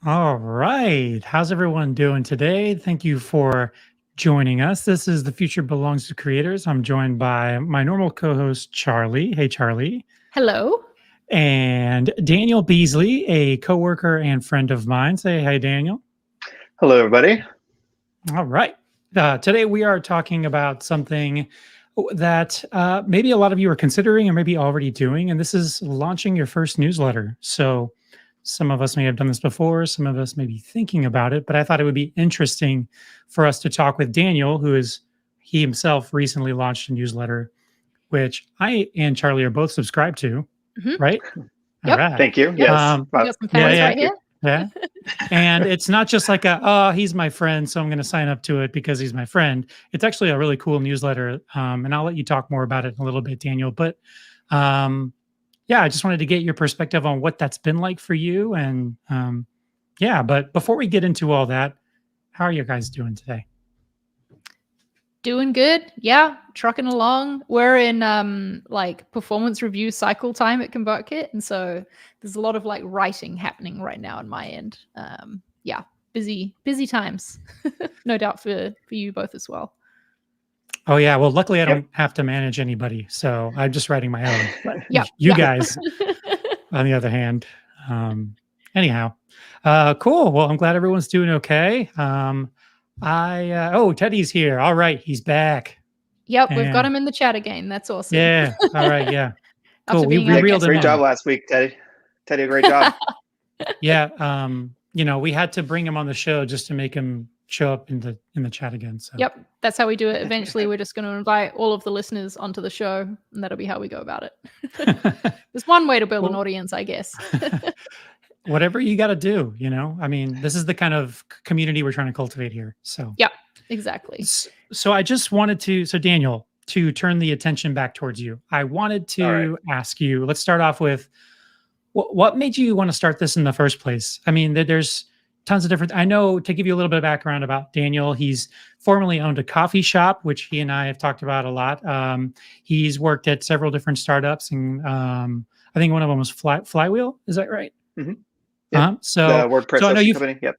All right. How's everyone doing today? Thank you for joining us. This is The Future Belongs to Creators. I'm joined by my normal co-host, Charlie. Hey, Charlie. Hello. And Daniel Beasley, a coworker and friend of mine. Say hi, Daniel. Hello, everybody. All right. Today we are talking about something that maybe a lot of you are considering or maybe already doing, and this is launching your first newsletter. So some of us may have done this before, some of us may be thinking about it, but I thought it would be interesting for us to talk with Daniel, he himself recently launched a newsletter, which I and Charlie are both subscribed to, right? Yep. All right. Thank you. Yes. You got some fans right here. Yeah. And it's not just like he's my friend, so I'm going to sign up to it because he's my friend. It's actually a really cool newsletter. And I'll let you talk more about it in a little bit, Daniel. But yeah, I just wanted to get your perspective on what that's been like for you. And yeah, but before we get into all that, how are you guys doing today? Doing good. Yeah, trucking along. We're in like performance review cycle time at ConvertKit, and so there's a lot of like writing happening right now on my end. Yeah, busy times. No doubt for you both as well. Oh yeah, well luckily I don't have to manage anybody, so I'm just writing my own. But you guys, on the other hand, anyhow, cool. Well, I'm glad everyone's doing okay. Teddy's here. All right, he's back. Yep, we've got him in the chat again. That's awesome. Yeah. All right. Yeah. Cool. We Yeah, reeled him great in. job last week, Teddy. Teddy, a great job. Yeah. We had to bring him on the show just to make him show up in the chat again. So Yep, that's how we do it. Eventually, we're just going to invite all of the listeners onto the show, and that'll be how we go about it. There's one way to build an audience, I guess. Whatever you got to do, I mean, this is the kind of community we're trying to cultivate here. So yeah, exactly. So I just wanted so Daniel, to turn the attention back towards you, I wanted to ask you, let's start off with what made you want to start this in the first place? I mean, there's tons of different, I know, to give you a little bit of background about Daniel, he's formerly owned a coffee shop, which he and I have talked about a lot. He's worked at several different startups, and I think one of them was Flywheel. Is that right? Mm-hmm. Yep. So, The WordPress so I know hosting you've, company. Yep.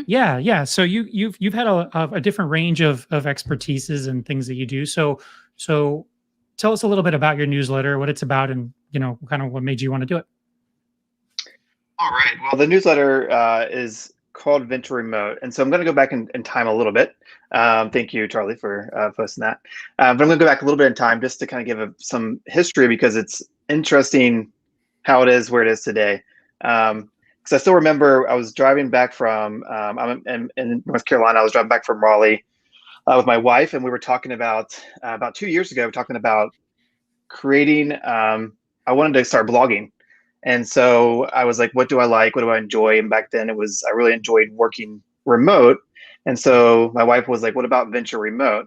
yeah, yeah. So you've had a different range of expertises and things that you do. So tell us a little bit about your newsletter, what it's about, and kind of what made you want to do it. All right. Well, the newsletter is called Venture Remote, and so I'm going to go back in time a little bit. Thank you, Charlie, for posting that. But I'm going to go back a little bit in time just to kind of give some history because it's interesting how it is where it is today. Because I still remember I was driving back from I'm in North Carolina. I was driving back from Raleigh with my wife, and we were talking about 2 years ago. We were talking about creating. I wanted to start blogging, and so I was like, "What do I like? What do I enjoy?" And back then, I really enjoyed working remote, and so my wife was like, "What about Venture Remote?"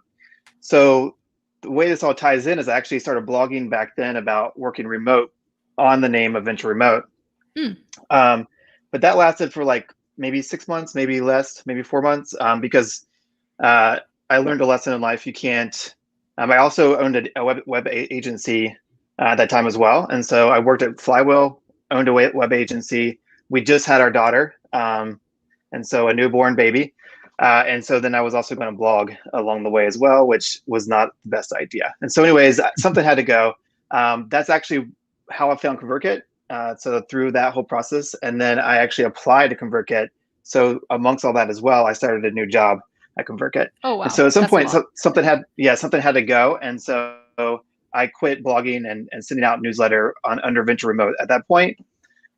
So the way this all ties in is I actually started blogging back then about working remote on the name of Venture Remote. Mm. But that lasted for like maybe 6 months, maybe less, maybe 4 months, because I learned a lesson in life. You can't. I also owned a web agency at that time as well, and so I worked at Flywheel, owned a web agency. We just had our daughter, and so a newborn baby. And so then I was also going to blog along the way as well, which was not the best idea. And so anyways, something had to go. That's actually how I found ConvertKit. So through that whole process, and then I actually applied to ConvertKit. So amongst all that as well, I started a new job at ConvertKit. Oh wow! And so at some That's a point, lot. something had to go, and so I quit blogging and sending out newsletter under Venture Remote at that point.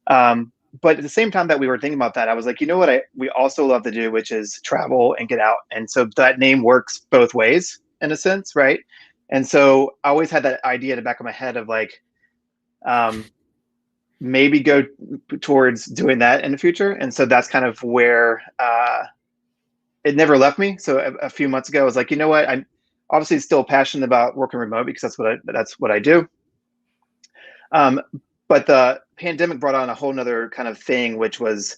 But at the same time that we were thinking about that, I was like, you know what we also love to do, which is travel and get out. And so that name works both ways in a sense, right? And so I always had that idea in the back of my head of like, maybe go towards doing that in the future. And so that's kind of where it never left me. So a few months ago, I was like, you know what? I'm obviously still passionate about working remote because that's what I do. But the pandemic brought on a whole nother kind of thing, which was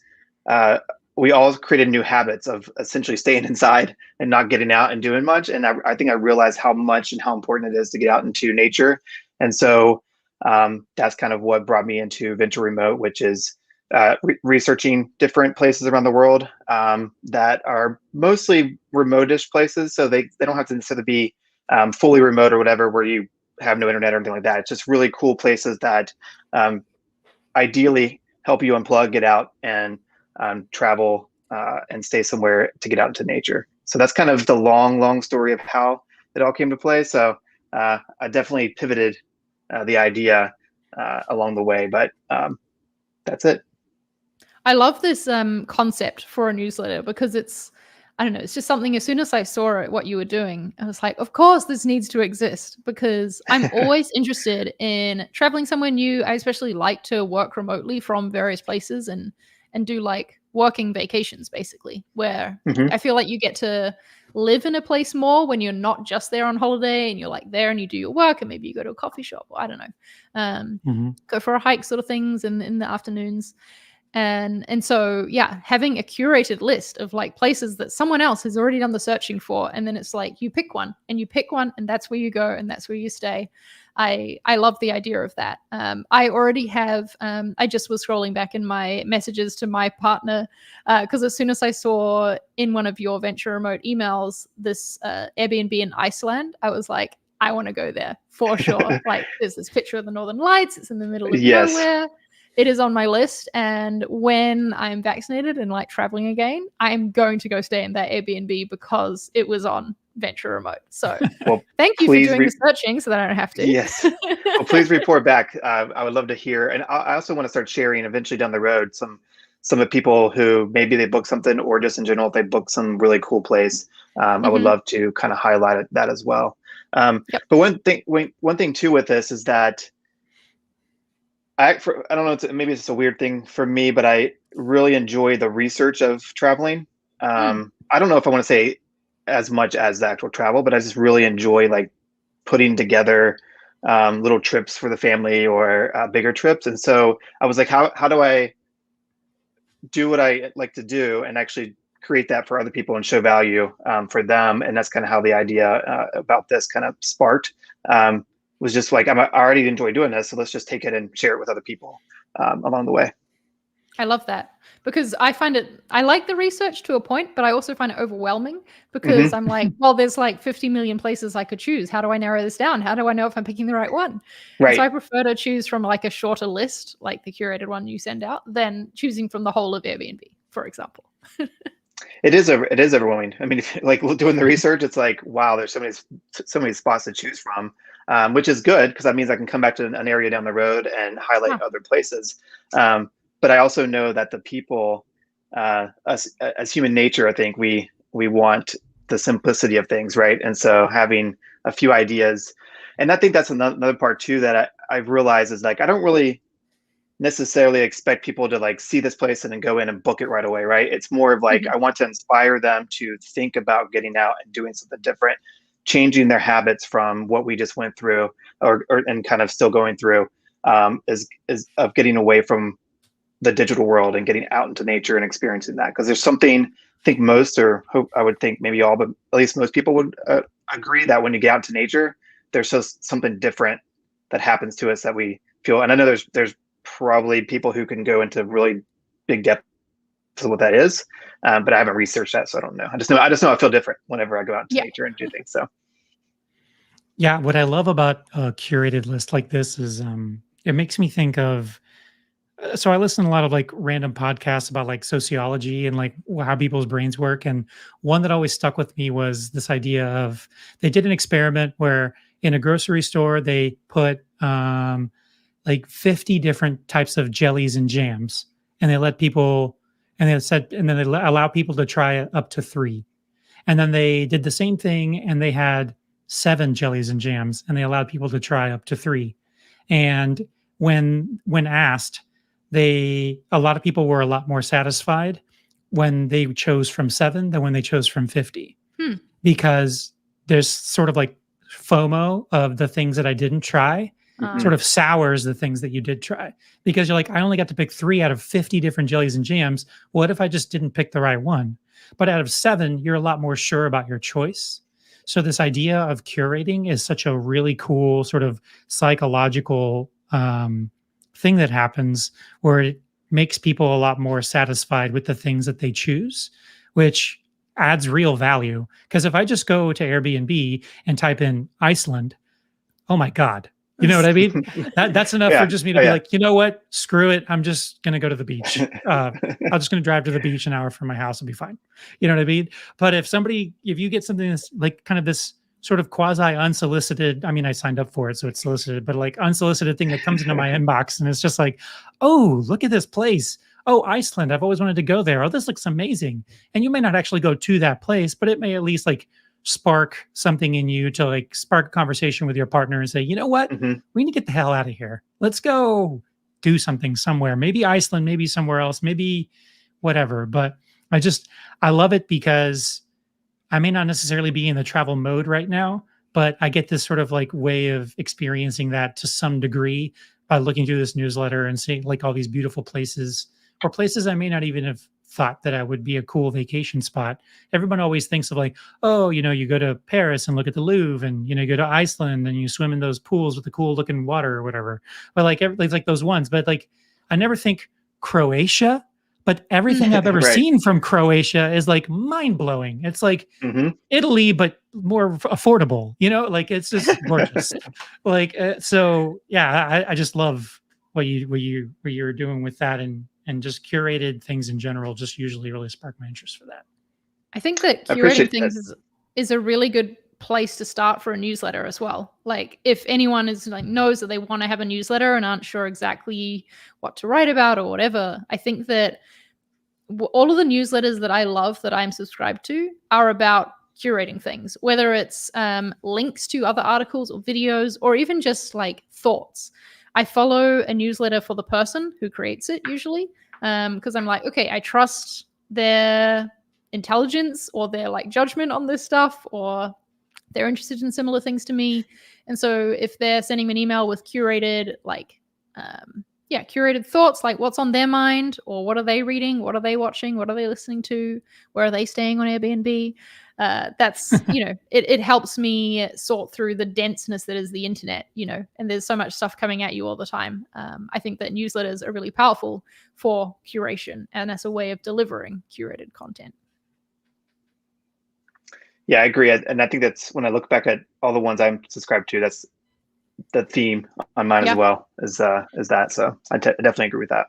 we all created new habits of essentially staying inside and not getting out and doing much. And I think I realized how much and how important it is to get out into nature. And so that's kind of what brought me into Venture Remote, which is researching different places around the world that are mostly remote-ish places. So they don't have to necessarily be fully remote or whatever, where you have no internet or anything like that. It's just really cool places that ideally help you unplug, get out, and travel and stay somewhere to get out into nature. So that's kind of the long story of how it all came to play. So I definitely pivoted the idea along the way, but that's it. I love this concept for a newsletter because I don't know, it's just something. As soon as I saw it, what you were doing, I was like, of course this needs to exist, because I'm always interested in traveling somewhere new. I especially like to work remotely from various places and do like working vacations, basically, where I feel like you get to live in a place more when you're not just there on holiday and you're like there and you do your work and maybe you go to a coffee shop, or I don't know, go for a hike sort of things in the afternoons. And so, yeah, having a curated list of like places that someone else has already done the searching for, and then it's like you pick one and that's where you go and that's where you stay. I love the idea of that. I already have, I just was scrolling back in my messages to my partner because as soon as I saw in one of your Venture Remote emails this Airbnb in Iceland, I was like, I want to go there for sure. Like there's this picture of the Northern Lights. It's in the middle of nowhere. It is on my list, and when I'm vaccinated and like traveling again, I'm going to go stay in that Airbnb because it was on Venture Remote. So thank you for doing the searching so that I don't have to. Yes. Well, please report back. I would love to hear. And I also want to start sharing eventually down the road some of the people who maybe they book something, or just in general, if they book some really cool place. I would love to kind of highlight that as well. But one thing too with this is that I don't know, maybe it's a weird thing for me, but I really enjoy the research of traveling. I don't know if I want to say as much as the actual travel, but I just really enjoy like putting together little trips for the family or bigger trips. And so I was like, how do I do what I like to do and actually create that for other people and show value for them? And that's kind of how the idea about this kind of sparked. Was just like, I already enjoy doing this, so let's just take it and share it with other people along the way. I love that because I like the research to a point, but I also find it overwhelming because Hmm. I'm like, well, there's like 50 million places I could choose. How do I narrow this down? How do I know if I'm picking the right one? And so Right. I prefer to choose from like a shorter list, like the curated one you send out, than choosing from the whole of Airbnb, for example. It is overwhelming. I mean, if, like doing the research, it's like, wow, there's so many spots to choose from, which is good because that means I can come back to an area down the road and highlight Huh. other places. But I also know that the people, us as human nature, I think we want the simplicity of things, right? And so having a few ideas, and I think that's another part too that I've realized is like I don't really necessarily expect people to like see this place and then go in and book it right away, right? It's more of like Mhm. I want to inspire them to think about getting out and doing something different, changing their habits from what we just went through, or and kind of still going through, is of getting away from the digital world and getting out into nature and experiencing that. Because there's something I think most, or hope I would think maybe all, but at least most people would agree that when you get out into nature, there's just something different that happens to us that we feel. And I know there's probably people who can go into really big depth of what that is, but I haven't researched that, so I don't know. I just know I feel different whenever I go out into Yeah. nature and do things. So Yeah, what I love about a curated list like this is it makes me think of so I listen to a lot of like random podcasts about like sociology and like how people's brains work. And one that always stuck with me was this idea of they did an experiment where in a grocery store they put like 50 different types of jellies and jams, and they let people and they said and then they allow people to try up to three. And then they did the same thing and they had seven jellies and jams and they allowed people to try up to three. And when asked, a lot of people were a lot more satisfied when they chose from seven than when they chose from 50, Hmm. because there's sort of like FOMO of the things that I didn't try mhm. sort of sours the things that you did try, because you're like, I only got to pick 3 out of 50 different jellies and jams. What if I just didn't pick the right one? But out of 7, you're a lot more sure about your choice. So this idea of curating is such a really cool sort of psychological thing that happens, where it makes people a lot more satisfied with the things that they choose, which adds real value. Because if I just go to Airbnb and type in Iceland, oh my God. You know what I mean? That's enough for Yeah. just me to Oh be yeah. like, you know what? Screw it. I'm just gonna go to the beach. I'm just gonna drive to the beach an hour from my house. It'll be fine. You know what I mean? But if you get something that's like kind of this sort of quasi unsolicited, I mean, I signed up for it, so it's solicited, but like unsolicited thing that comes into my inbox and it's just like, oh, look at this place. Oh, Iceland. I've always wanted to go there. Oh, this looks amazing. And you may not actually go to that place, but it may at least like spark something in you to like spark a conversation with your partner and say, you know what? Hmm. We need to get the hell out of here. Let's go do something somewhere. Maybe Iceland, maybe somewhere else, maybe whatever. But I love it because I may not necessarily be in the travel mode right now, but I get this sort of like way of experiencing that to some degree by looking through this newsletter and seeing like all these beautiful places, or places I may not even have thought that I would be a cool vacation spot. Everyone always thinks of like, oh, you go to Paris and look at the Louvre, and you go to Iceland and you swim in those pools with the cool looking water or whatever. But like everything's like those ones. But like I never think Croatia. But everything I've ever Right. seen from Croatia is like mind blowing. It's like Hmm. Italy, but more affordable. Like it's just gorgeous. Like so, yeah. I just love what you're doing with that, and just curated things in general. Just usually really spark my interest for that. I think that I curating appreciate that. things is a really good place to start for a newsletter as well. Like if anyone is like knows that they want to have a newsletter and aren't sure exactly what to write about or whatever, I think that all of the newsletters that I love that I'm subscribed to are about curating things, whether it's links to other articles or videos or even just like thoughts. I follow a newsletter for the person who creates it usually because I'm like, okay, I trust their intelligence or their like judgment on this stuff, or they're interested in similar things to me. And so if they're sending me an email with curated like curated thoughts, like what's on their mind, or what are they reading, what are they watching, what are they listening to, where are they staying on Airbnb. That's it helps me sort through the denseness that is the internet, and there's so much stuff coming at you all the time. I think that newsletters are really powerful for curation and as a way of delivering curated content. Yeah, I agree. And I think that's, when I look back at all the ones I'm subscribed to, that's the theme on mine as well, is that. So I definitely agree with that.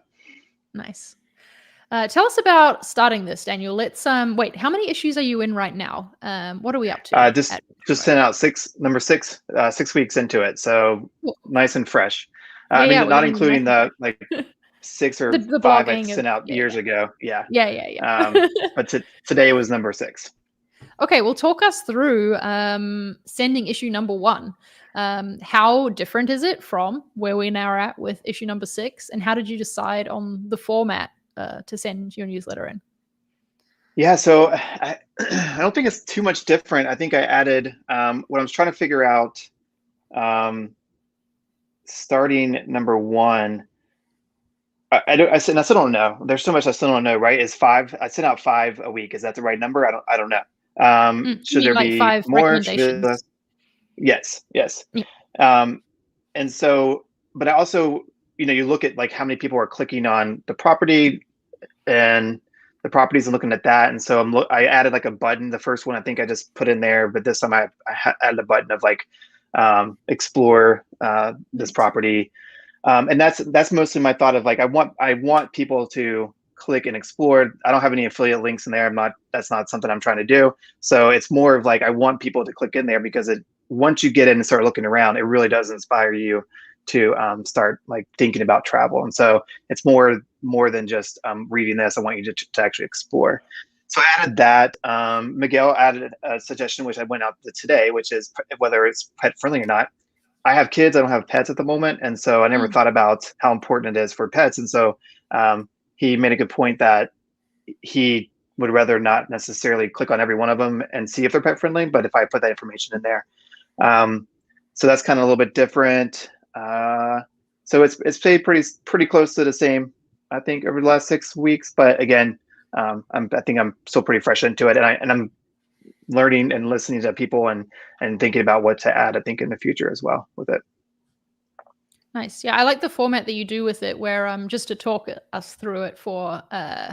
Nice. Tell us about starting this, Daniel. Let's wait. How many issues are you in right now? What are we up to? Just sent out number six, 6 weeks into it. So cool. Nice and fresh. I mean, not including the like 6 or the 5 I sent out years ago. Yeah. But today was number 6. Okay, well, talk us through sending issue number 1. How different is it from where we now are at with issue number 6? And how did you decide on the format to send your newsletter in? Yeah, so I don't think it's too much different. I think I added what I was trying to figure out starting number 1. I still don't know. There's so much I still don't know, right? Is 5? I sent out 5 a week. Is that the right number? I don't know. Should there be 5 more? recommendations? Yes. Yeah. And so, but I also, you look at like how many people are clicking on the property and the properties and looking at that. And so I added like a button. The first one I think I just put in there, but this time I added a button of like explore this property. And that's mostly my thought of like, I want people to click and explore. I don't have any affiliate links in there. That's not something I'm trying to do. So it's more of like, I want people to click in there because once you get in and start looking around, it really does inspire you to start like thinking about travel. And so it's more than just reading this. I want you to actually explore. So I added that. Miguel added a suggestion, which I went out today, which is whether it's pet friendly or not. I have kids. I don't have pets at the moment. And so I never thought about how important it is for pets. And so he made a good point that he would rather not necessarily click on every one of them and see if they're pet friendly, but if I put that information in there. So that's kind of a little bit different. So it's stayed pretty close to the same, I think, over the last 6 weeks. But again, I think I'm still pretty fresh into it, and I'm learning and listening to people and thinking about what to add, I think, in the future as well with it. Nice. Yeah, I like the format that you do with it, where just to talk us through it for,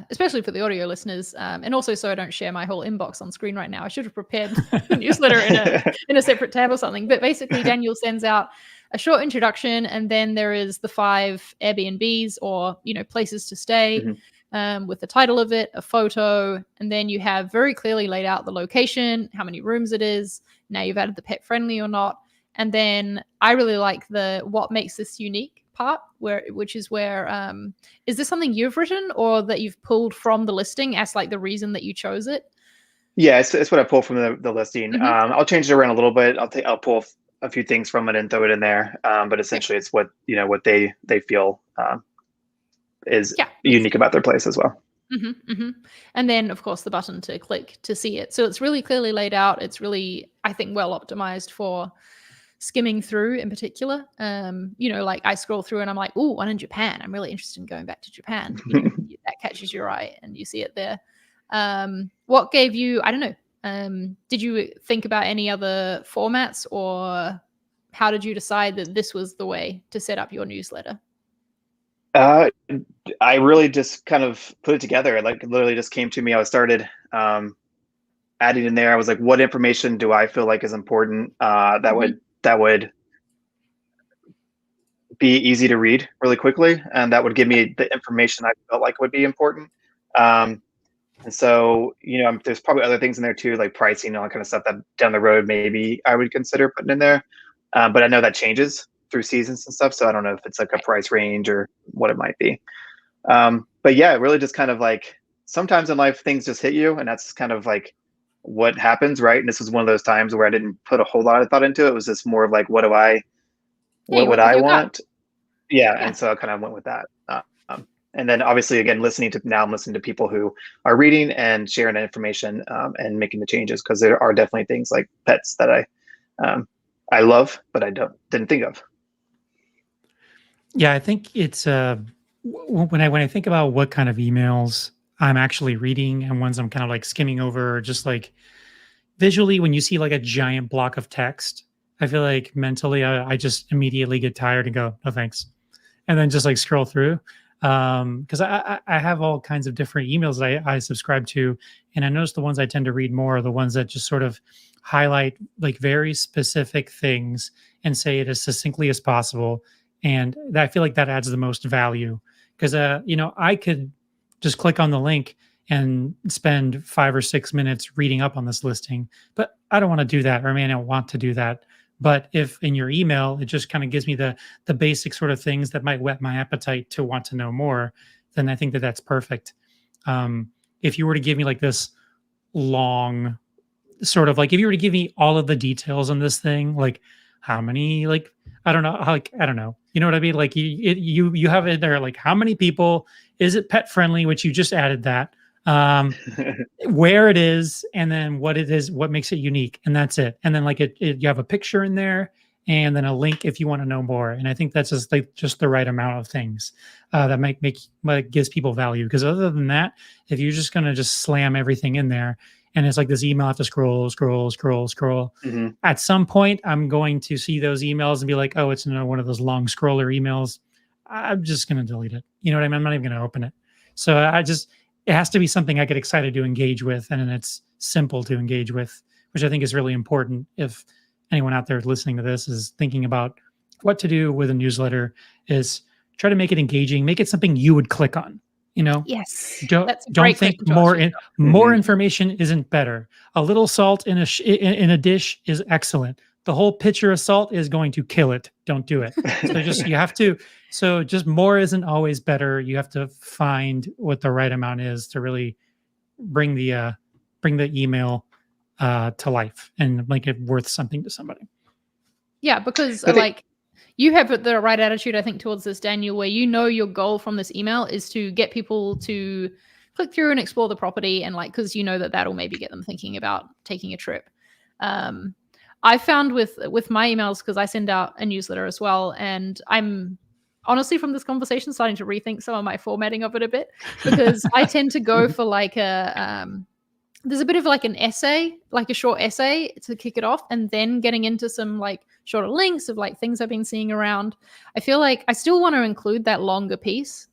especially for the audio listeners, and also so I don't share my whole inbox on screen right now. I should have prepared the newsletter in a separate tab or something. But basically, Daniel sends out a short introduction, and then there is the 5 Airbnbs or places to stay, with the title of it, a photo, and then you have very clearly laid out the location, how many rooms it is. Now you've added the pet friendly or not. And then I really like the what makes this unique part, which is where is this something you've written or that you've pulled from the listing as like the reason that you chose it? Yeah, it's what I pulled from the listing. I'll change it around a little bit. I'll pull a few things from it and throw it in there. But essentially, it's what what they feel is unique about their place as well. And then, of course, the button to click to see it. So it's really clearly laid out. It's really, I think, well optimized for skimming through in particular. Like I scroll through and I'm like, oh, one in Japan. I'm really interested in going back to Japan. That catches your eye and you see it there. What gave you, I don't know, did you think about any other formats, or how did you decide that this was the way to set up your newsletter? I really just kind of put it together. Like literally just came to me. I started adding in there. I was like, what information do I feel like is important that would be easy to read really quickly, and that would give me the information I felt like would be important. And so, there's probably other things in there too, like pricing and all that kind of stuff that down the road maybe I would consider putting in there. But I know that changes through seasons and stuff, so I don't know if it's like a price range or what it might be. But yeah, really just kind of like sometimes in life things just hit you, and that's kind of like what happens, right? And this was one of those times where I didn't put a whole lot of thought into it. It was just more of like, what would I want? Yeah. And so I kind of went with that. And then obviously, again, I'm listening to people who are reading and sharing that information and making the changes, because there are definitely things like pets that I love, but I didn't think of. Yeah, I think it's when I think about what kind of emails I'm actually reading and ones I'm kind of like skimming over, or just like visually when you see like a giant block of text, I feel like mentally I just immediately get tired and go, no thanks, and then just like scroll through. Because I have all kinds of different emails that I subscribe to, and I notice the ones I tend to read more are the ones that just sort of highlight like very specific things and say it as succinctly as possible. And I feel like that adds the most value because I could just click on the link and spend 5 or 6 minutes reading up on this listing, but I don't want to do that, or I may not want to do that. But if in your email it just kind of gives me the basic sort of things that might whet my appetite to want to know more, then I think that that's perfect. If you were to give me like this long sort of like, if you were to give me all of the details on this thing, like how many, like I don't know, like I don't know, you know what I mean? Like you have it there, like how many people, is it pet friendly, which you just added that, where it is, and then what it is, what makes it unique, and that's it. And then like you have a picture in there, and then a link if you want to know more. And I think that's just like just the right amount of things that make like gives people value. Because other than that, if you're just gonna just slam everything in there, and it's like this email, I have to scroll. Hmm. At some point, I'm going to see those emails and be like, oh, it's another one of those long scroller emails. I'm just gonna delete it. You know what I mean? I'm not even gonna open it. So it has to be something I get excited to engage with, and then it's simple to engage with, which I think is really important. If anyone out there listening to this is thinking about what to do with a newsletter, is try to make it engaging, make it something you would click on. You know, Yes, don't that's a don't great think question to ask yourself. more information isn't better. A little salt in a dish is excellent. The whole pitcher of salt is going to kill it. Don't do it. So just you have to. So just more isn't always better. You have to find what the right amount is to really bring the email to life and make it worth something to somebody. Yeah, because I think, like you have the right attitude, I think, towards this, Daniel, where you know your goal from this email is to get people to click through and explore the property, and like because you know that that'll maybe get them thinking about taking a trip. I found with my emails, because I send out a newsletter as well, and I'm honestly from this conversation starting to rethink some of my formatting of it a bit, because I tend to go for like there's a bit of like an essay, like a short essay to kick it off, and then getting into some like shorter links of like things I've been seeing around. I feel like I still want to include that longer piece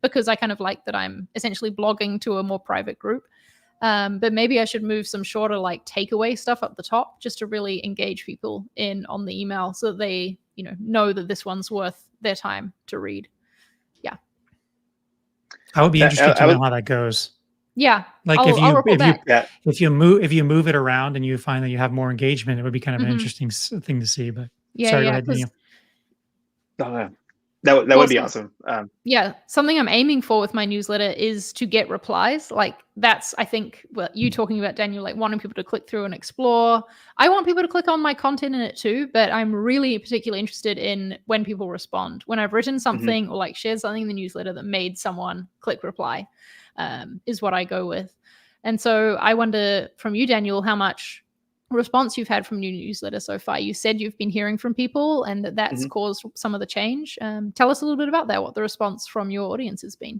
because I kind of like that I'm essentially blogging to a more private group. But maybe I should move some shorter like takeaway stuff up the top just to really engage people in on the email so that they, know that this one's worth their time to read. Yeah. I would be interested I to would, know how that goes. Yeah. Like I'll report back. yeah. if you move it around and you find that you have more engagement, it would be kind of an interesting thing to see. But sorry, go ahead, Daniel. Oh, that would be awesome. Yeah, something I'm aiming for with my newsletter is to get replies. Like that's, I think, what you talking about, Daniel, like wanting people to click through and explore. I want people to click on my content in it too, but I'm really particularly interested in when people respond. When I've written something or like shared something in the newsletter that made someone click reply, is what I go with. And so I wonder from you, Daniel, how much response you've had from your newsletter so far. You said you've been hearing from people and that's caused some of the change. Tell us a little bit about that, what the response from your audience has been.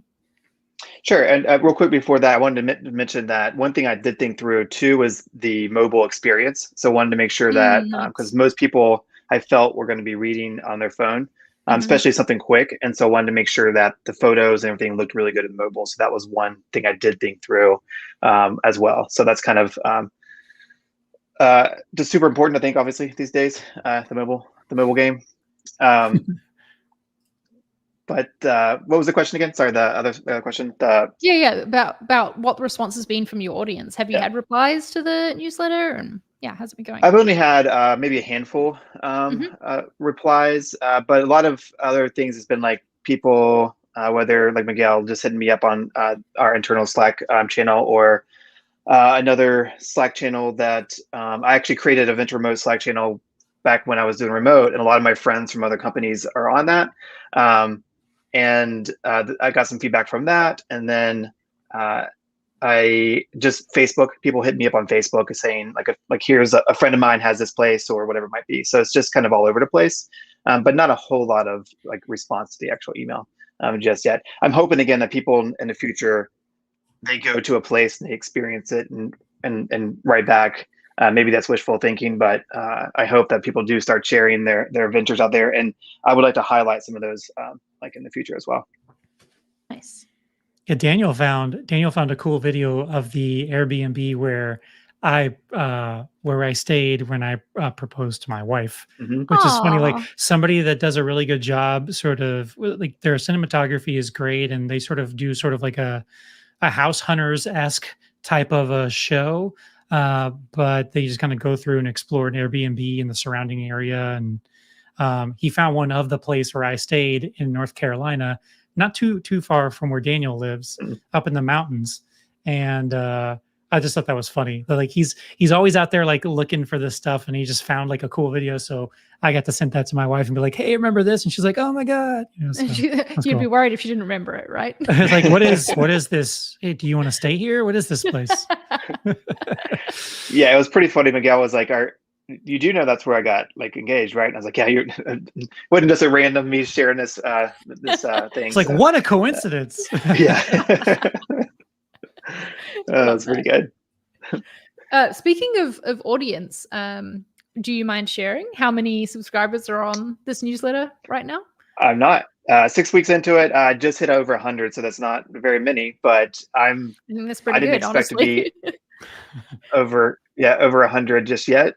Sure. And real quick before that, I wanted to mention that one thing I did think through too was the mobile experience. So I wanted to make sure that because most people I felt were going to be reading on their phone, especially something quick. And so I wanted to make sure that the photos and everything looked really good in mobile. So that was one thing I did think through as well. So that's kind of just super important, I think, obviously these days, the mobile game. But what was the question again? Sorry, the other question. Yeah, about what the response has been from your audience. Have you had replies to the newsletter? And how's it been going? I've only had maybe a handful replies, but a lot of other things has been like people, whether like Miguel just hitting me up on our internal Slack channel or another Slack channel that I actually created a Venture Remote Slack channel back when I was doing remote, and a lot of my friends from other companies are on that. And I got some feedback from that, and then I just Facebook, people hit me up on Facebook saying like here's a friend of mine has this place or whatever it might be. So it's just kind of all over the place, but not a whole lot of like response to the actual email just yet. I'm hoping again that people in the future, they go to a place and they experience it and write back. Maybe that's wishful thinking, but I hope that people do start sharing their ventures out there. And I would like to highlight some of those like in the future as well. Nice. Yeah, Daniel found a cool video of the Airbnb where I stayed when I proposed to my wife, which is funny. Like Aw. somebody that does a really good job, sort of like their cinematography is great, and they sort of do sort of like a house hunters-esque type of a show, but they just kind of go through and explore an Airbnb in the surrounding area. And he found one of the place where I stayed in North Carolina, not too far from where Daniel lives, up in the mountains. And I just thought that was funny. But, like he's always out there like looking for this stuff, and he just found like a cool video. So I got to send that to my wife and be like, "Hey, remember this?" And she's like, "Oh my god!" You know, so You'd cool. be worried if you didn't remember it, right? It's like, what is this? Hey, do you want to stay here? What is this place? Yeah, it was pretty funny. Miguel was like, you do know that's where I got like engaged, right? And I was like, yeah, you're wasn't just a random me sharing this thing. It's like, what a coincidence. Yeah. That's pretty good. Speaking of audience, do you mind sharing how many subscribers are on this newsletter right now? I'm not 6 weeks into it. I just hit over 100, so that's not very many, but I think that's pretty I didn't good, expect honestly. to be over 100 just yet.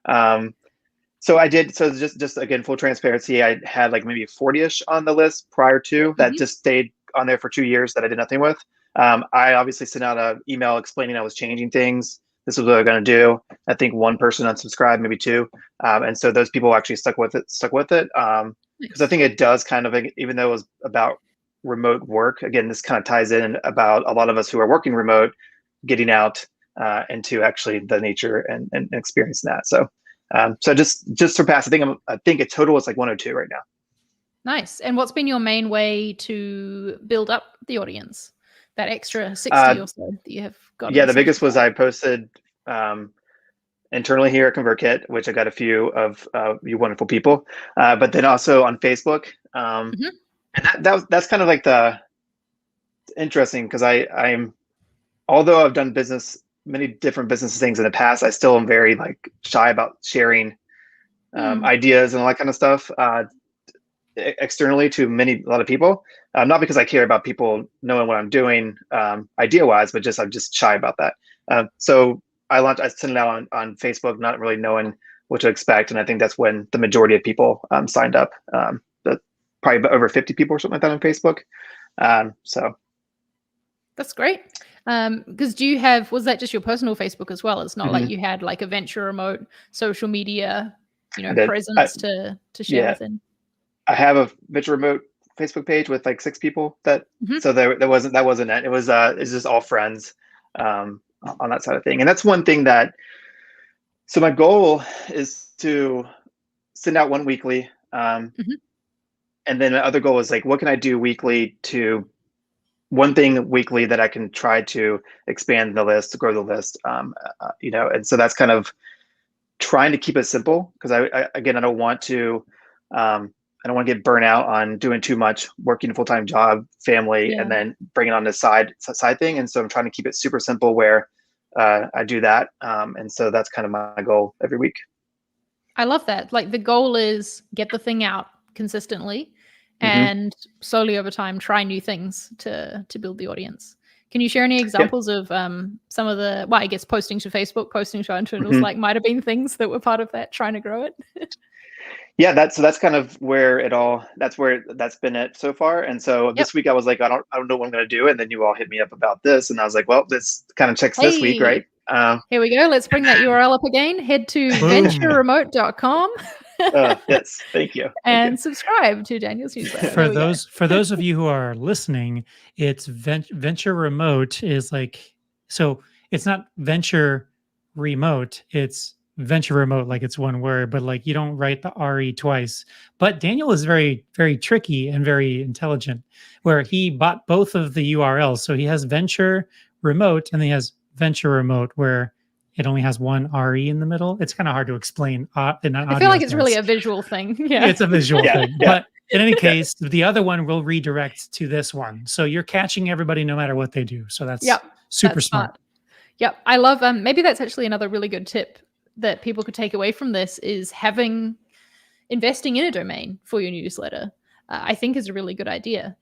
So I did. So just again, full transparency, I had like maybe 40-ish on the list prior to that, just stayed on there for 2 years that I did nothing with. I obviously sent out an email explaining I was changing things. This is what I'm going to do. I think one person unsubscribed, maybe two. And so those people actually stuck with it. Because I think it does kind of, even though it was about remote work, again, this kind of ties in about a lot of us who are working remote, getting out into actually the nature and experiencing that. So so just surpassed. I think a total is like 102 right now. Nice. And what's been your main way to build up the audience? That extra 60 or so that you have got? Yeah, the biggest was I posted internally here at ConvertKit, which I got a few of you wonderful people, but then also on Facebook. And that's kind of like the interesting, because I'm although I've done many different business things in the past, I still am very like shy about sharing ideas and all that kind of stuff externally to a lot of people. Not because I care about people knowing what I'm doing idea-wise, but I'm just shy about that. So I sent it out on Facebook, not really knowing what to expect, and I think that's when the majority of people signed up. Probably over 50 people or something like that on Facebook. So that's great. Because was that just your personal Facebook as well? It's not like you had like a Venture Remote social media, presence to share within. I have a Venture Remote Facebook page with like 6 people so that wasn't it. It was it's just all friends on that side of thing. And that's one thing so my goal is to send out one weekly. And then the other goal is like, what can I do weekly one thing weekly that I can try to expand the list, to grow the list, and so that's kind of trying to keep it simple, because I don't want to get burnt out on doing too much, working a full-time job, family, and then bringing on this side thing. And so I'm trying to keep it super simple where I do that. And so that's kind of my goal every week. I love that. Like the goal is get the thing out consistently and slowly over time try new things to build the audience. Can you share any examples of some of the, I guess posting to Facebook, posting to our internals, like might have been things that were part of that, trying to grow it? Yeah, that's kind of where that's been it so far. And so this week I was like, I don't know what I'm going to do. And then you all hit me up about this, and I was like, well, this kind of checks this week, right? Here we go. Let's bring that URL up again. Head to ventureremote.com. Yes, thank you. And subscribe to Daniel's newsletter. For those of you who are listening, it's Venture Remote is like, so it's not Venture Remote, it's Venture Remote, like it's one word, but like you don't write the RE twice. But Daniel is very, very tricky and very intelligent, where he bought both of the URLs. So he has Venture remote, and then he has venture remote where it only has one RE in the middle. It's kind of hard to explain in an audio I feel like it's really a sense. visual thing. Yeah. It's a visual Yeah, thing. yeah. But in any case, the other one will redirect to this one. So you're catching everybody no matter what they do. So that's Yep. super That's smart. Yep. I love maybe that's actually another really good tip that people could take away from this is investing in a domain for your newsletter. I think is a really good idea.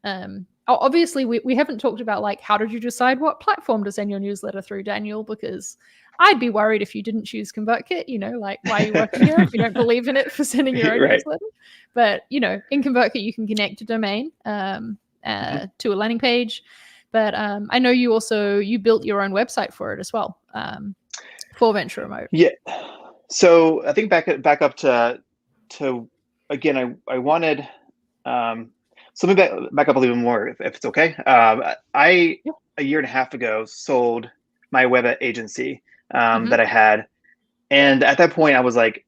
Obviously we haven't talked about like how did you decide what platform to send your newsletter through, Daniel, because I'd be worried if you didn't choose ConvertKit, like why are you working here if you don't believe in it for sending your own Right. newsletter? But in ConvertKit you can connect a domain to a landing page. But I know you built your own website for it as well, for Venture Remote. Yeah. So I think back up to again, I wanted so maybe back up a little bit more if it's okay. A year and a half ago sold my web agency that I had, and at that point I was like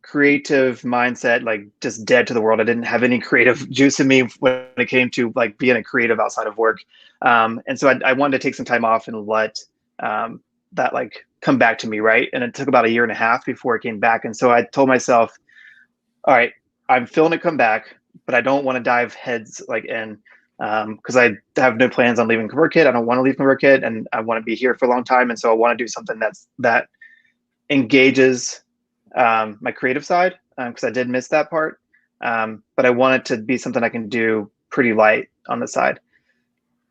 creative mindset, like just dead to the world. I didn't have any creative juice in me when it came to like being a creative outside of work. And so I wanted to take some time off and let that like come back to me. Right. And it took about a year and a half before it came back. And so I told myself, all right, I'm feeling it come back, but I don't want to dive heads like in because I have no plans on leaving ConvertKit. I don't want to leave ConvertKit, and I want to be here for a long time. And so I want to do something that engages my creative side, because I did miss that part. But I want it to be something I can do pretty light on the side.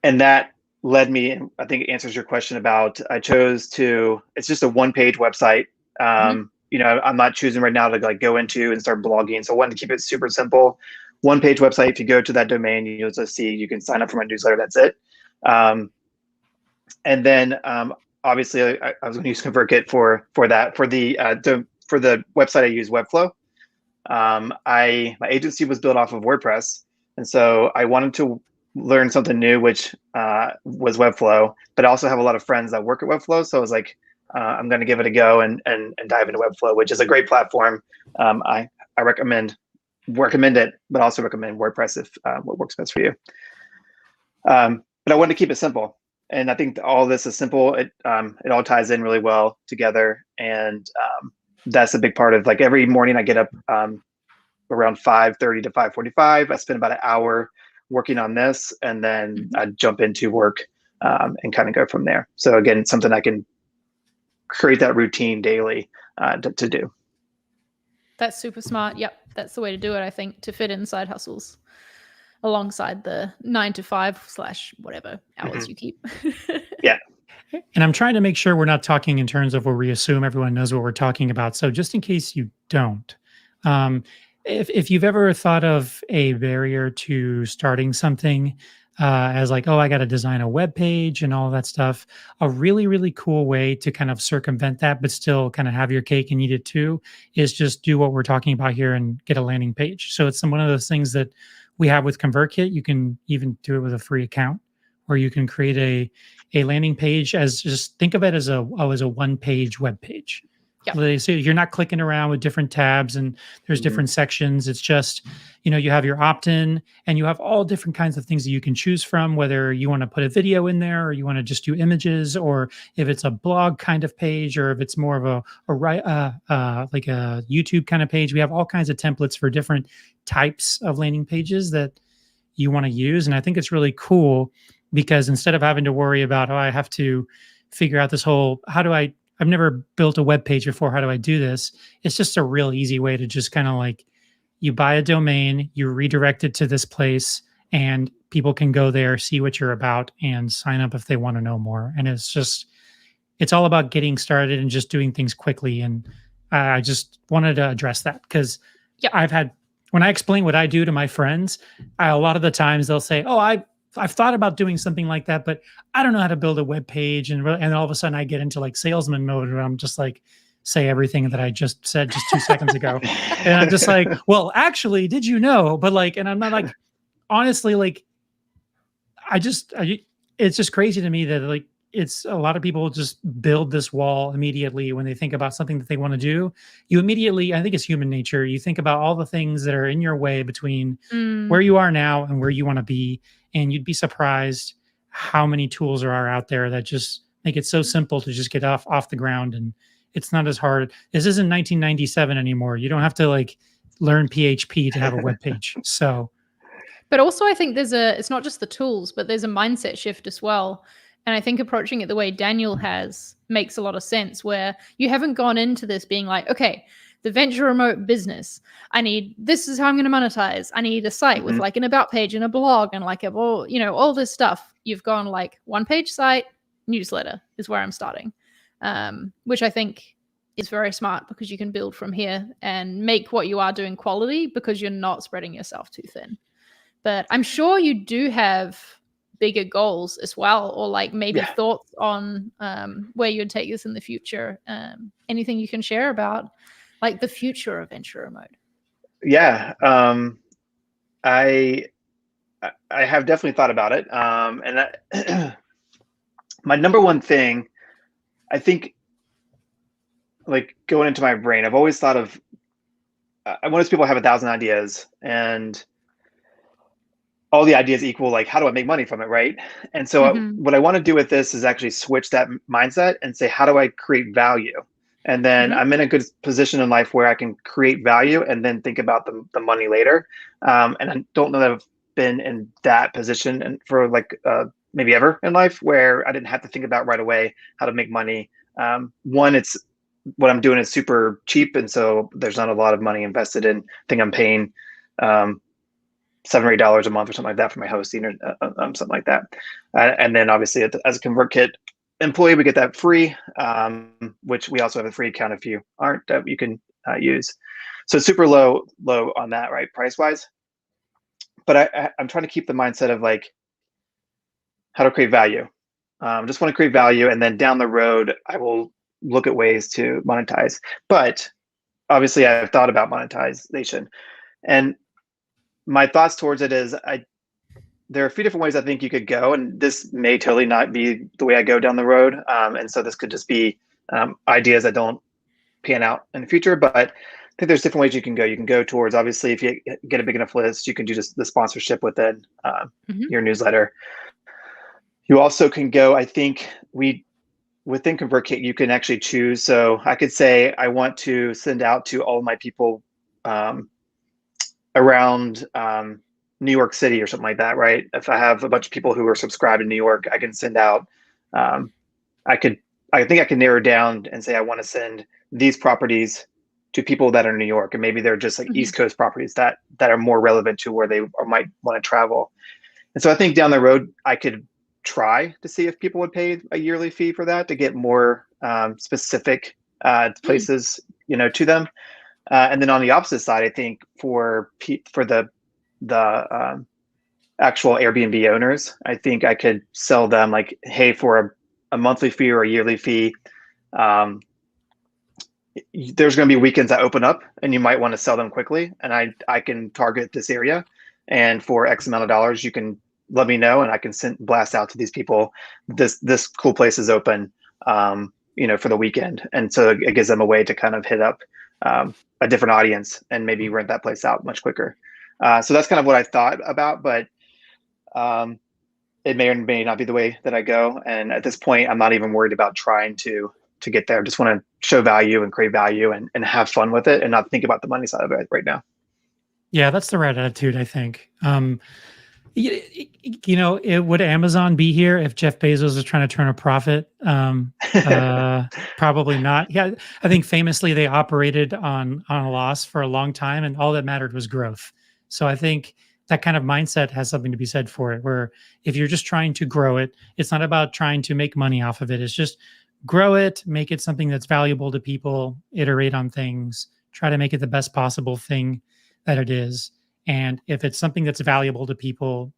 And that led me, and I think it answers your question about, it's just a one-page website. I'm not choosing right now to like go into and start blogging. So I wanted to keep it super simple. One-page website. If you go to that domain, you'll just see you can sign up for my newsletter. That's it. And then obviously I was going to use ConvertKit for that. For the website I use, Webflow. My agency was built off of WordPress, and so I wanted to learn something new, which was Webflow. But I also have a lot of friends that work at Webflow, so I was like, I'm going to give it a go and dive into Webflow, which is a great platform. I recommend it, but also recommend WordPress if what works best for you. But I wanted to keep it simple, and I think all this is simple. It all ties in really well together, and that's a big part of like every morning I get up around 5:30 to 5:45. I spend about an hour working on this, and then I jump into work and kind of go from there. So again, it's something I can create that routine daily to do. That's super smart. Yep, that's the way to do it, I think, to fit in side hustles alongside the 9 to 5 / whatever hours you keep. Yeah. And I'm trying to make sure we're not talking in terms of where we assume everyone knows what we're talking about. So just in case you don't, if you've ever thought of a barrier to starting something as like, oh, I got to design a web page and all that stuff, a really, really cool way to kind of circumvent that, but still kind of have your cake and eat it too, is just do what we're talking about here and get a landing page. So it's one of those things that we have with ConvertKit. You can even do it with a free account, or you can create a landing page as, just think of it as a one-page web page. Yep. So you're not clicking around with different tabs and there's different sections. It's just, you have your opt-in and you have all different kinds of things that you can choose from, whether you want to put a video in there or you want to just do images, or if it's a blog kind of page, or if it's more of like a YouTube kind of page. We have all kinds of templates for different types of landing pages that you want to use. And I think it's really cool because instead of having to worry about, I have to figure out this whole, I've never built a web page before, how do I do this? It's just a real easy way to just kind of like, you buy a domain, you redirect it to this place, and people can go there, see what you're about, and sign up if they want to know more. And it's all about getting started and just doing things quickly. And I just wanted to address that because when I explain what I do to my friends, a lot of the times they'll say, oh, I've thought about doing something like that, but I don't know how to build a web page. And all of a sudden I get into like salesman mode where I'm just like, say everything that I just said just 2 seconds ago. And I'm just like, well, actually, did you know? But like, and I'm not like, honestly, like, it's just crazy to me that like, it's a lot of people just build this wall immediately when they think about something that they want to do. You immediately, I think it's human nature. You think about all the things that are in your way between where you are now and where you want to be. And you'd be surprised how many tools there are out there that just make it so simple to just get off the ground, and it's not as hard. This isn't 1997 anymore. You don't have to like learn PHP to have a web page. So, but also I think it's not just the tools, but there's a mindset shift as well. And I think approaching it the way Daniel has makes a lot of sense, where you haven't gone into this being like, okay, the venture remote business, this is how I'm going to monetize. I need a site with like an about page and a blog and like all this stuff. You've gone like 1-page site, newsletter is where I'm starting, which I think is very smart, because you can build from here and make what you are doing quality, because you're not spreading yourself too thin. But I'm sure you do have bigger goals as well, or like maybe thoughts on where you'd take this in the future. Anything you can share about like the future of venture remote? Yeah, I have definitely thought about it, and my number one thing, I think, like going into my brain, I've always thought of, most people have 1,000 ideas, and all the ideas equal like, how do I make money from it, right? And so what I want to do with this is actually switch that mindset and say, how do I create value? And then I'm in a good position in life where I can create value and then think about the money later. And I don't know that I've been in that position and for like maybe ever in life, where I didn't have to think about right away how to make money. One, it's what I'm doing is super cheap, and so there's not a lot of money invested in. I think I'm paying $7 or $8 a month or something like that for my hosting, or something like that. And then obviously as a ConvertKit employee, we get that free, which we also have a free account if you aren't, that you can use. So it's super low on that, right, price wise. But I'm trying to keep the mindset of like how to create value. Just want to create value, and then down the road I will look at ways to monetize. But obviously I've thought about monetization, and my thoughts towards it is there are a few different ways I think you could go, and this may totally not be the way I go down the road. And so this could just be ideas that don't pan out in the future, but I think there's different ways you can go. You can go towards, obviously, if you get a big enough list, you can do just the sponsorship within your newsletter. You also can go, I think within ConvertKit, you can actually choose. So I could say, I want to send out to all of my people around New York City or something like that, right? If I have a bunch of people who are subscribed in New York, I can send out, I think I can narrow down and say, I want to send these properties to people that are in New York, and maybe they're just like East Coast properties that are more relevant to where they might want to travel. And so I think down the road, I could try to see if people would pay a yearly fee for that to get more specific places, to them. And then on the opposite side, I think for the actual Airbnb owners, I think I could sell them like, hey, for a monthly fee or a yearly fee, there's going to be weekends that open up and you might want to sell them quickly, and I can target this area, and for X amount of dollars you can let me know, and I can blast out to these people, this cool place is open, for the weekend. And so it gives them a way to kind of hit up a different audience and maybe rent that place out much quicker. So that's kind of what I thought about, but it may or may not be the way that I go. And at this point, I'm not even worried about trying to get there. I just want to show value and create value and have fun with it and not think about the money side of it right now. Yeah, that's the right attitude, I think. Would Amazon be here if Jeff Bezos was trying to turn a profit? Probably not. Yeah, I think famously they operated on a loss for a long time, and all that mattered was growth. So I think that kind of mindset has something to be said for it, where if you're just trying to grow it, it's not about trying to make money off of it. It's just grow it, make it something that's valuable to people, iterate on things, try to make it the best possible thing that it is. And if it's something that's valuable to people,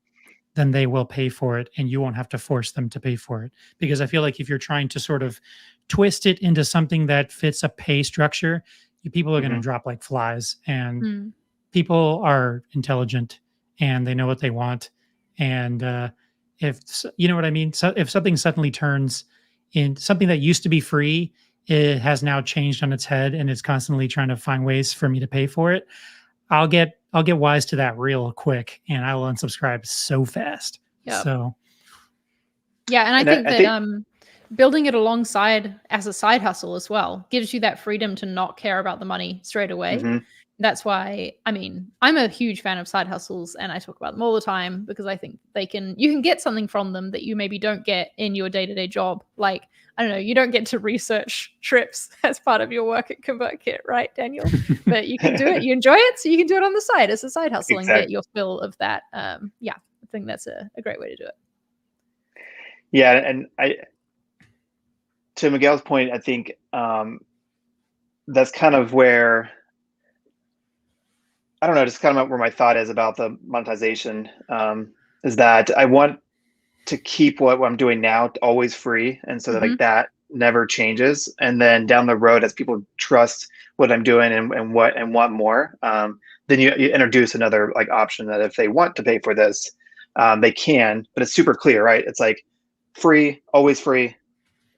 then they will pay for it, and you won't have to force them to pay for it. Because I feel like if you're trying to sort of twist it into something that fits a pay structure, people are going to drop like flies. And people are intelligent and they know what they want. And if you know what I mean, so if something suddenly turns in something that used to be free, it has now changed on its head, and it's constantly trying to find ways for me to pay for it. I'll get wise to that real quick, and I will unsubscribe so fast. Yep. So Yeah, and I And think I that think building it alongside as a side hustle as well gives you that freedom to not care about the money straight away. mhm. That's why, I mean, I'm a huge fan of side hustles and I talk about them all the time because I think you can get something from them that you maybe don't get in your day-to-day job. Like, I don't know, you don't get to research trips as part of your work at ConvertKit, right, Daniel? But you can do it, you enjoy it, so you can do it on the side as a side hustle and get Exactly. your fill of that. Yeah, I think that's a great way to do it. Yeah, and to Miguel's point, I think that's kind of where I don't know, just kind of where my thought is about the monetization, is that I want to keep what I'm doing now always free, and so that Mhm. like that never changes. And then down the road, as people trust what I'm doing and want more, then you introduce another like option that if they want to pay for this, they can. But it's super clear, right? It's like free, always free,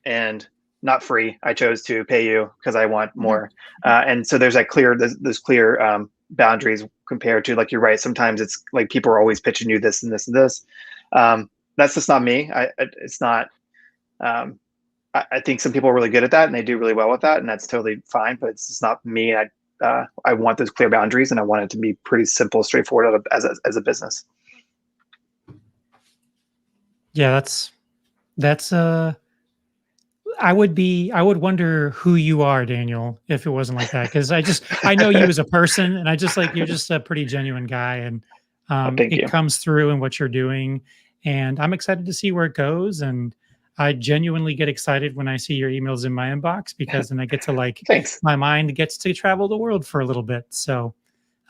and not free. I chose to pay you because I want Mhm. more. And so there's those clear boundaries compared to like you're right. Sometimes it's like people are always pitching you this and this and this. That's just not me. It's not. Um, I think some people are really good at that and they do really well with that, and that's totally fine. But it's just not me. I want those clear boundaries, and I want it to be pretty simple, straightforward as a business. Yeah, that's I would wonder who you are, Daniel, if it wasn't like that. Cause I know you as a person and you're just a pretty genuine guy and Oh, thank it you. comes through in what you're doing. And I'm excited to see where it goes. And I genuinely get excited when I see your emails in my inbox because then I get to like Thanks. my mind gets to travel the world for a little bit. So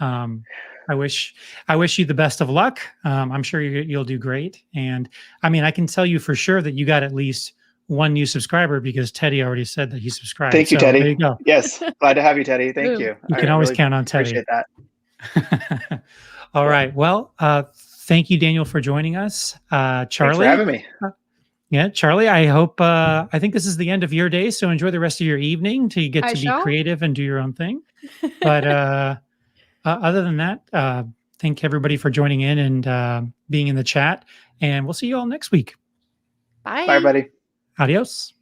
um I wish you the best of luck. I'm sure you'll do great. And I mean, I can tell you for sure that you got at least one new subscriber because Teddy already said that he subscribed. Thank you, So there Teddy. you go. Yes, glad to have you, Teddy. Thank Boom. you. You I can always really count on Teddy. appreciate that. All Yeah. right. Well, thank you, Daniel, for joining us. Thanks for Charlie. having me. Yeah, Charlie, I think this is the end of your day. So enjoy the rest of your evening till you get I to be shall. creative and do your own thing. But other than that, thank everybody for joining in and being in the chat. And we'll see you all next week. Bye, Bye. everybody. Adios.